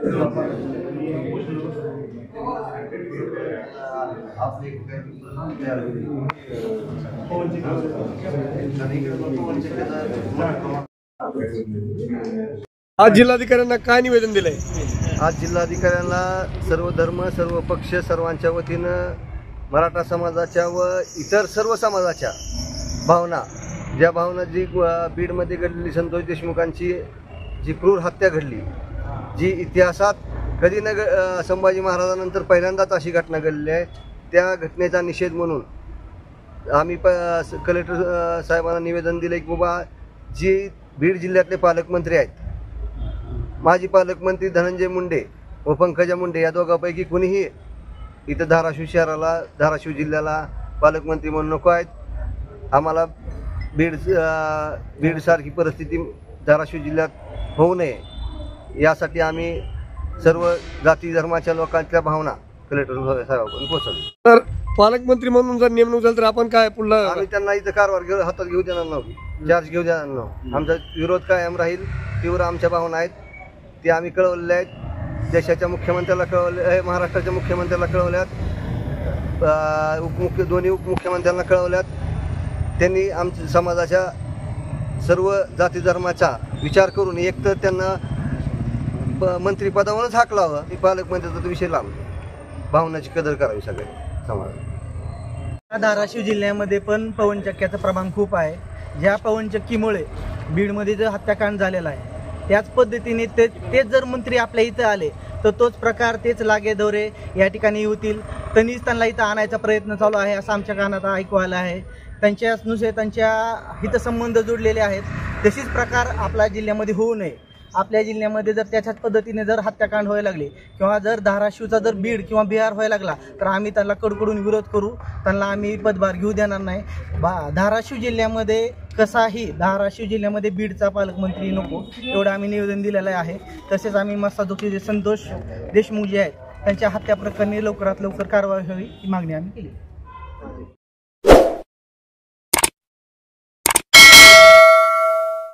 आज जिल्हाधिकाऱ्यांना काय निवेदन दिलंय? आज जिल्हाधिकाऱ्यांना सर्व धर्म सर्व पक्ष सर्वांच्या वतीनं मराठा समाजाच्या व इतर सर्व समाजाच्या भावना ज्या भावना जी बीडमध्ये घडलेली संतोष देशमुखांची जी क्रूर हत्या घडली, जी इतिहासात कधी न संभाजी महाराजांनंतर पहिल्यांदाच अशी घटना घडली आहे, त्या घटनेचा निषेध म्हणून आम्ही कलेक्टर साहेबांना निवेदन दिले की बाबा जी बीड जिल्ह्यातले पालकमंत्री आहेत, माजी पालकमंत्री धनंजय मुंडे व पंकजा मुंडे या दोघांपैकी कुणीही इथं धाराशिव शहराला धाराशिव जिल्ह्याला पालकमंत्री म्हणून नको आहेत. आम्हाला बीडसारखी परिस्थिती धाराशिव जिल्ह्यात होऊ नये यासाठी आम्ही सर्व जाती धर्माच्या लोकांच्या भावना कलेक्टर साहेबांपर्यंत पोहोचवली. तर पालकमंत्री म्हणून जर नेमणूक झाली तर आपण काय पुढला? आम्ही त्यांना इथं कारभार हातात घेऊ देणार नव्हती, चार्ज घेऊ देणार नव्हतो. आमचा विरोध कायम राहील. तीव्र आमच्या भावना आहेत ते आम्ही कळवलेल्या आहेत. देशाच्या मुख्यमंत्र्याला कळवले, महाराष्ट्राच्या मुख्यमंत्र्याला कळवल्यात, दोन्ही उपमुख्यमंत्र्यांना कळवल्यात. त्यांनी आमच्या समाजाच्या सर्व जाती धर्माचा विचार करून एक तर त्यांना मंत्रिपदावरच हाकलावं, पालकमंत्र्याचा विषय लांब, भावनाची कदर करावी सगळ्या समाजात. धाराशिव जिल्ह्यामध्ये पण पवनचक्क्याचं प्रमाण खूप आहे. ज्या पवनचक्कीमुळे बीडमध्ये जो हत्याकांड झालेला आहे, त्याच पद्धतीने तेच जर मंत्री आपल्या इथं आले तर तोच प्रकार, तेच लागे दौरे या ठिकाणी होतील. त्यांना इथं आणायचा प्रयत्न चालू आहे असं आमच्या कानात ऐकू आलं आहे. त्यांच्यानुसार त्यांच्या हितसंबंध जोडलेले आहेत. तशीच प्रकार आपल्या जिल्ह्यामध्ये होऊ नये. आपल्या जिल्ह्यामध्ये जर त्याच्याच पद्धतीने जर हत्याकांड व्हायला लागले किंवा जर धाराशिवचा जर बीड किंवा बिहार व्हायला लागला तर आम्ही त्यांना कडकडून विरोध करू. त्यांना आम्ही पदभार घेऊ देणार नाही. धाराशिव जिल्ह्यामध्ये कसाही धाराशिव जिल्ह्यामध्ये बीडचा पालकमंत्री नको एवढं आम्ही निवेदन दिलेलं आहे. तसेच आम्ही मस्तादोक्षी संतोष देशमुख जे आहेत त्यांच्या हत्या प्रकरणी लवकरात लवकर कारवाई व्हावी ही मागणी आम्ही केली.